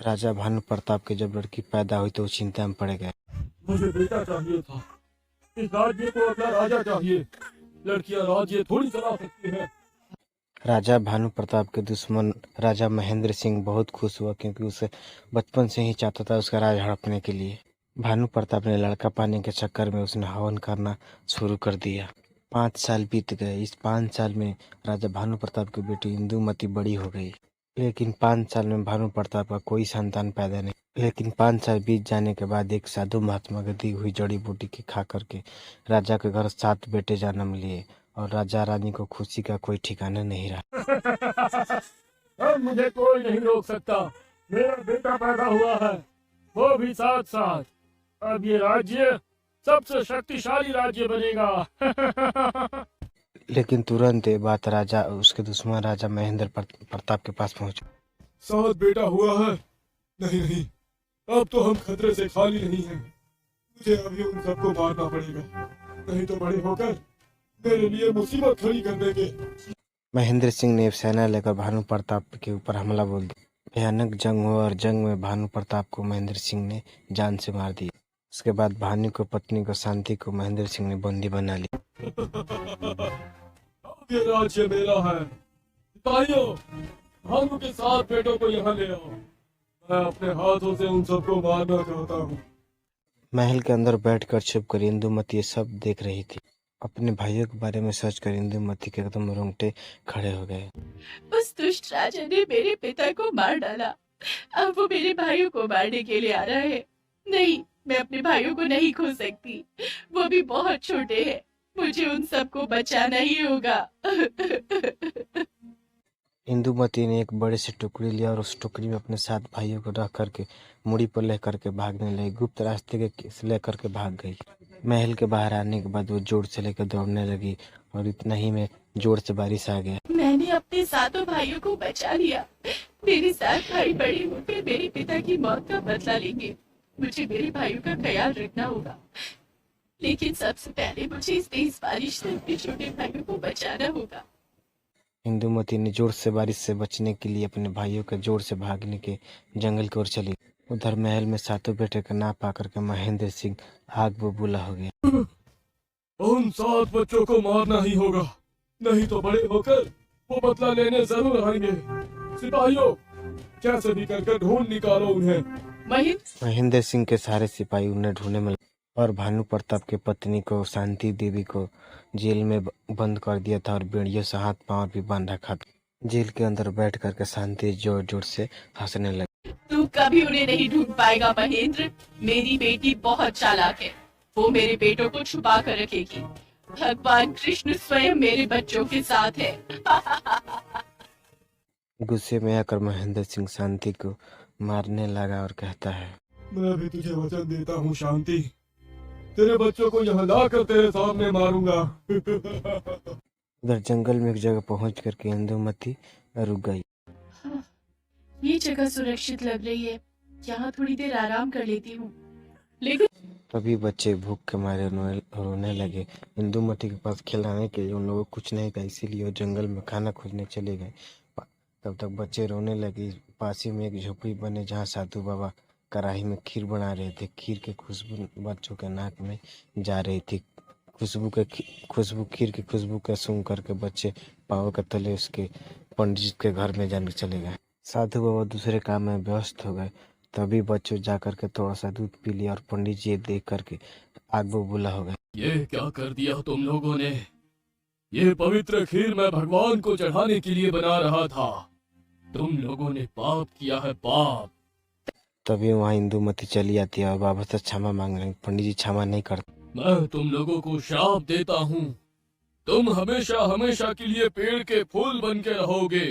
राजा भानु प्रताप की जब लड़की पैदा हुई तो वो चिंता में पड़ गए। मुझे बेटा चाहिए था। इस राज्य को अपना राजा चाहिए। लड़कियां राज्य थोड़ी चला सकती हैं। राजा भानु प्रताप के दुश्मन राजा महेंद्र सिंह बहुत खुश हुआ, क्योंकि उसे बचपन से ही चाहता था उसका राज हड़पने के लिए। भानु प्रताप ने लड़का पाने के चक्कर में उसने हवन करना शुरू कर दिया। 5 साल बीत गए। इस 5 साल में राजा भानु प्रताप की बेटी इंदुमती बड़ी हो गई, लेकिन 5 साल में भानु प्रताप का कोई संतान पैदा नहीं। लेकिन 5 साल बीत जाने के बाद एक साधु महात्मा की दी हुई जड़ी बूटी की खा करके राजा के घर 7 बेटे जन्म लिए और राजा रानी को खुशी का कोई ठिकाना नहीं रहा। अब मुझे कोई नहीं रोक सकता। मेरा बेटा पैदा हुआ है, वो भी साथ साथ। अब ये राज्य सबसे शक्तिशाली राज्य बनेगा। लेकिन तुरंत ये बात राजा उसके दुश्मन राजा महेंद्र प्रताप के पास पहुंची। 7 बेटा हुआ है। नहीं नहीं, अब तो हम खतरे से खाली नहीं हैं। मुझे अभी उन सबको मारना पड़ेगा, नहीं तो बड़े होकर मेरे लिए मुसीबत खड़ी कर देंगे। महेंद्र सिंह ने सेना लेकर भानु प्रताप के ऊपर हमला बोल दिया। भयानक जंग हुआ और जंग में भानु प्रताप को महेंद्र सिंह ने जान से मार दिया। उसके बाद भानु को पत्नी को शांति को महेंद्र सिंह ने बंदी बना लिया। अब ये राज्य मेरा है। सिपाहियों, भानु के 7 बेटों को यहाँ ले आओ। मैं अपने हाथों से उन सबको मारना चाहता हूँ। महल के अंदर बैठकर छुप कर इंदुमती ये सब देख रही थी। अपने भाइयों के बारे में सोच कर इंदुमती के एकदम रोंगटे खड़े हो गए। उस दुष्ट राजा ने मेरे पिता को मार डाला। अब वो मेरे भाइयों को मारने के लिए आ रहा है। नहीं, मैं अपने भाइयों को नहीं खो सकती। वो भी बहुत छोटे हैं। मुझे उन सबको बचाना ही होगा। इंदुमती ने एक बड़े से टुकड़ी लिया और उस टुकड़ी में अपने 7 भाइयों को रख करके मुड़ी पर ले करके भागने लगी। गुप्त रास्ते के से लेकर के भाग गई। महल के बाहर आने के बाद वो जोर से लेकर दौड़ने लगी और इतना ही में जोर से बारिश आ गया। मैंने अपने 7 भाइयों को बचा लिया। मेरे 7 भाई बड़े होकर मेरे पिता की मौत का बदला लेंगे। मुझे मेरे भाइयों का ख्याल रखना होगा, लेकिन सबसे पहले मुझे इस तेज बारिश से अपने छोटे भाइयों को बचाना होगा। इंदुमती ने जोर से बारिश से बचने के लिए अपने भाइयों के जोर से भागने के जंगल की ओर चली। उधर महल में 7 बेटे का ना पाकर के महेंद्र सिंह आग बबूला हो गया। उन 7 बच्चों को मारना ही होगा, नहीं तो बड़े होकर वो बदला लेने जरूर आएंगे। सिपाहियों, कैसे भी करके ढूंढ निकालो उन्हें। महेंद्र सिंह के सारे सिपाही उन्हें ढूंढने में और भानु प्रताप की पत्नी को शांति देवी को जेल में बंद कर दिया था और बेड़ियों से हाथ पांव भी बांध रखा था। जेल के अंदर बैठ करके शांति जोर जोर से हंसने लगी। तू कभी उन्हें नहीं ढूंढ पाएगा महेंद्र। मेरी बेटी बहुत चालाक है। वो मेरे बेटों को छुपा कर रखेगी। भगवान कृष्ण स्वयं मेरे बच्चों के साथ है। गुस्से में आकर महेंद्र सिंह शांति को मारने लगा और कहता है, मैं भी तुझे वचन देता हूँ शांति, तेरे बच्चों को यहाँ लाकर तेरे सामने मारूंगा। उधर जंगल में एक जगह पहुंच करके इंदुमती रुक गई। ये जगह सुरक्षित लग रही है। यहाँ थोड़ी देर आराम कर लेती हूँ। लेकिन तभी बच्चे भूख के मारे रोने लगे। इंदुमती के पास खिलाने के लिए उन लोगों को कुछ नहीं था, इसीलिए वो जंगल में खाना खोजने चले गए। तब तक बच्चे रोने लगे। पास ही में एक झोपड़ी बने जहाँ साधु बाबा कढ़ाई में खीर बना रहे थे। खीर के खुशबू बच्चों के नाक में जा रही थी। खीर की खुशबू का सूंघ करके बच्चे पाव के तले उसके पंडित के घर में जाने चले गए। साधु बाबा दूसरे काम में व्यस्त हो गए। तभी बच्चों जा करके थोड़ा सा दूध पी लिया और पंडित जी देख करके आग बबूला हो गए। ये क्या कर दिया तुम लोगों ने? ये पवित्र खीर मैं भगवान को चढ़ाने के लिए बना रहा था। तुम लोगों ने पाप किया है, पाप। तभी वहाँ इंदुमती चली आती है और बाबा से क्षमा मांग रहे। पंडित जी क्षमा नहीं करते। मैं तुम लोगों को श्राप देता हूँ। तुम हमेशा हमेशा के लिए पेड़ के फूल बन के रहोगे।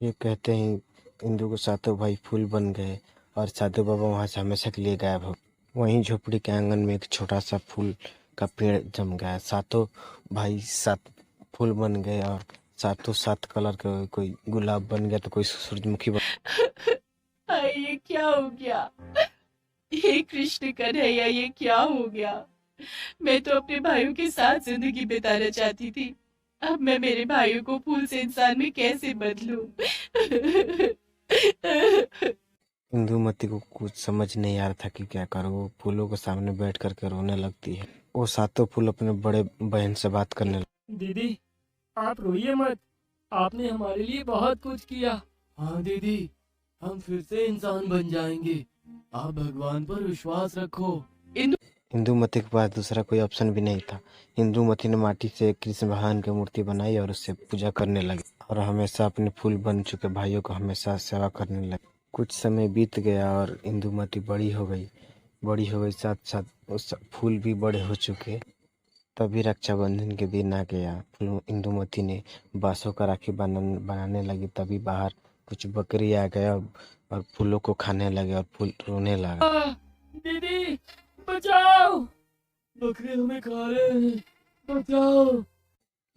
ये कहते ही इंदु के 7 भाई फूल बन गए और साधु बाबा वहाँ से हमेशा के लिए गायब हो। वहीं झोपड़ी के आंगन में एक छोटा सा फूल का पेड़ जम गया। 7 भाई 7 फूल बन गए और 7 कलर के, कोई गुलाब बन गया तो कोई सूरजमुखी बन। ये क्या हो गया? ये कृष्ण कन्हैया, ये क्या हो गया? मैं तो अपने भाइयों के साथ जिंदगी बिताना चाहती थी। अब मैं मेरे भाइयों को फूल से इंसान में कैसे बदलूं? इंदुमती को कुछ समझ नहीं आ रहा था कि क्या करो। वो फूलों के सामने बैठ करके रोने लगती है। वो सातों फूल अपने बड़े बहन से बात करने लगते। दीदी, आप रोइए मत। आपने हमारे लिए बहुत कुछ किया। हाँ दीदी, हम फिर से इंसान बन जाएंगे। आप भगवान पर विश्वास रखो। इंदुमती के पास दूसरा कोई ऑप्शन भी नहीं था। इंदुमती ने माटी से कृष्ण भगवान की मूर्ति बनाई और उससे पूजा करने लगी और हमेशा अपने फूल बन चुके भाइयों को हमेशा सेवा करने लगी। कुछ समय बीत गया और इंदुमती बड़ी हो गई। साथ साथ उस फूल भी बड़े हो चुके। तभी रक्षाबंधन के दिन आ गया। इंदुमती ने बांसों का राखी बनाने लगी। तभी बाहर कुछ बकरी आ गया और फूलों को खाने लगे और फूल रोने लगा। दीदी, बचाओ! बकरे हमें खा रहे हैं, बचाओ!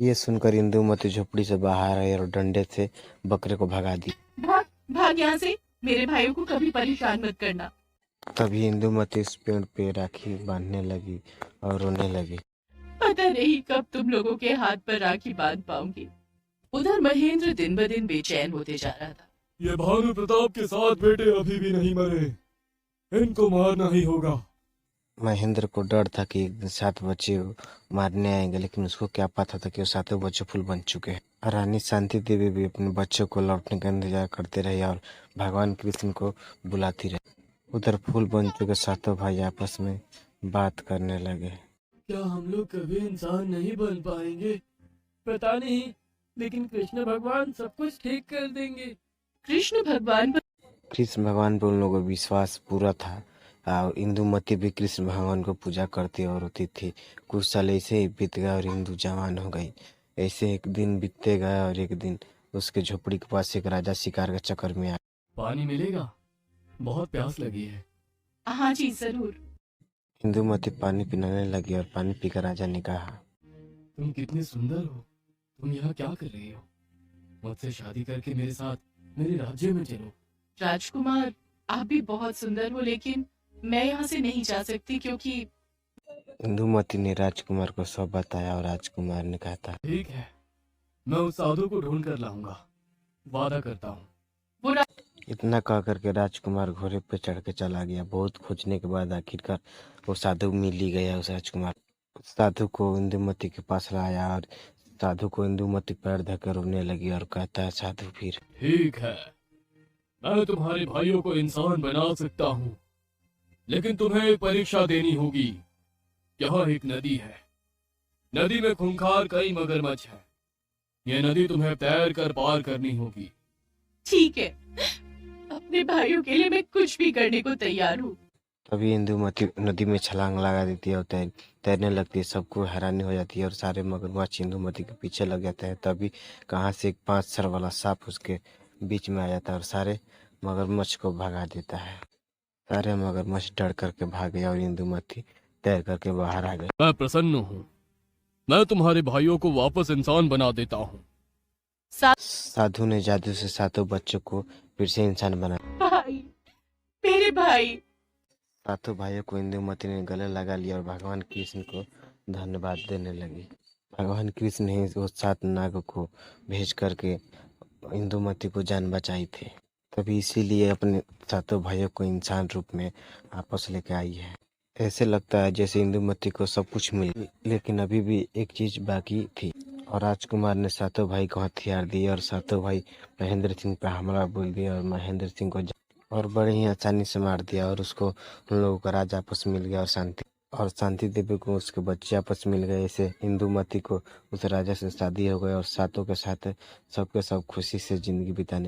ये सुनकर इंदुमती झोपड़ी से बाहर आई और डंडे से बकरे को भगा दी। भाग भाग यहाँ से, मेरे भाइयों को कभी परेशान मत करना। तभी इंदुमती उस पेड़ पे राखी बांधने लगी और रोने लगी। पता नहीं कब तुम लोगों के हाथ पर राखी बांध पाऊंगी। उधर महेंद्र दिन ब दिन बेचैन होते जा रहा था। ये भानु प्रताप के 7 बेटे अभी भी नहीं मरे, इनको मारना ही होगा। महेंद्र को डर था कि एक दिन 7 बच्चे मारने आएंगे, लेकिन उसको क्या पता था कि वो 7 बच्चे फूल बन चुके हैं। रानी शांति देवी भी अपने बच्चों को लौटने का इंतजार करते रही और भगवान कृष्ण को बुलाती रही। उधर फूल बन चुके 7 भाई आपस में बात करने लगे। क्या हम लोग कभी इंसान नहीं बन पाएंगे? पता नहीं, लेकिन कृष्ण भगवान सब कुछ ठीक कर देंगे। कृष्ण भगवान कृष्ण भगवान पर उन लोगों का विश्वास पूरा था और इंदुमती भी कृष्ण भगवान को पूजा करती और होती थी। कुछ साल ऐसे ही बीत गया और इंदु जवान हो गई। ऐसे एक दिन बीतते गया और एक दिन उसके झोपड़ी के पास एक राजा शिकार के चक्कर में आया। पानी मिलेगा? बहुत प्यास लगी है। हाँ जी जरूर। इंदुमती पानी पिलाने लगी और पानी पीकर राजा ने कहा, तुम कितनी सुंदर हो। तुम यहाँ क्या कर रही हो? मुझसे शादी करके मेरे साथ मेरे राज्य में चलो। राजकुमार, आप भी बहुत सुंदर हो, लेकिन मैं यहाँ से नहीं जा सकती क्योंकि इंदुमती ने राजकुमार को सब बताया और राजकुमार ने कहा था, ठीक है, मैं उस साधु को ढूंढ कर लाऊंगा, वादा करता हूँ। इतना कह करके राजकुमार घोड़े पे चढ़ के चला गया। बहुत खोजने के बाद आखिरकार वो साधु मिल ही गया। उस राजकुमार साधु को इंदुमती के पास लाया और साधु को इंदुमती पैर धके रोने लगी और कहता है, साधु फिर ठीक है, मैं तुम्हारे भाइयों को इंसान बना सकता हूँ, लेकिन तुम्हें एक परीक्षा देनी होगी। यहाँ एक नदी है, नदी में खूंखार कई मगरमच्छ है। ये नदी तुम्हें तैर कर पार करनी होगी। ठीक है, अपने भाइयों के लिए मैं कुछ भी करने को तैयार हूँ। तभी इंदुमती नदी में छलांग लगा देती है और तैरने लगती है। सबको हैरानी हो जाती है और सारे मगरमच्छ इंदुमती के पीछे लग जाते हैं। तभी कहाँ से एक 5 सर वाला सांप उसके बीच में आ जाता है और सारे मगरमच्छ को भगा देता है। सारे मगरमच्छ डर करके भागे और इंदुमती तैर करके बाहर आ गई। मैं प्रसन्न हूँ, मैं तुम्हारे भाइयों को वापस इंसान बना देता हूँ। साधु ने जादू से 7 बच्चों को फिर से इंसान बना। भाई, मेरे भाई। 7 भाइयों को इंदुमती ने गले लगा लिया और भगवान कृष्ण को धन्यवाद देने लगी। भगवान कृष्ण ने वो 7 नाग को भेज करके इंदुमती को जान बचाई थी। तभी इसीलिए अपने 7 भाइयों को इंसान रूप में वापस लेके आई है। ऐसे लगता है जैसे इंदुमती को सब कुछ मिल गया, लेकिन अभी भी एक चीज बाकी थी और राजकुमार ने 7 भाई को हथियार दिए और 7 भाई महेंद्र सिंह पर हमला बोल दिया और महेंद्र सिंह को और बड़े ही आसानी से मार दिया और उसको उन लोगों का राज आपस मिल गया और शांति देवी को उसके बच्चे आपस मिल गए। ऐसे इंदुमती को उस राजा से शादी हो गई और 7 के साथ सबके सब खुशी से जिंदगी बिताने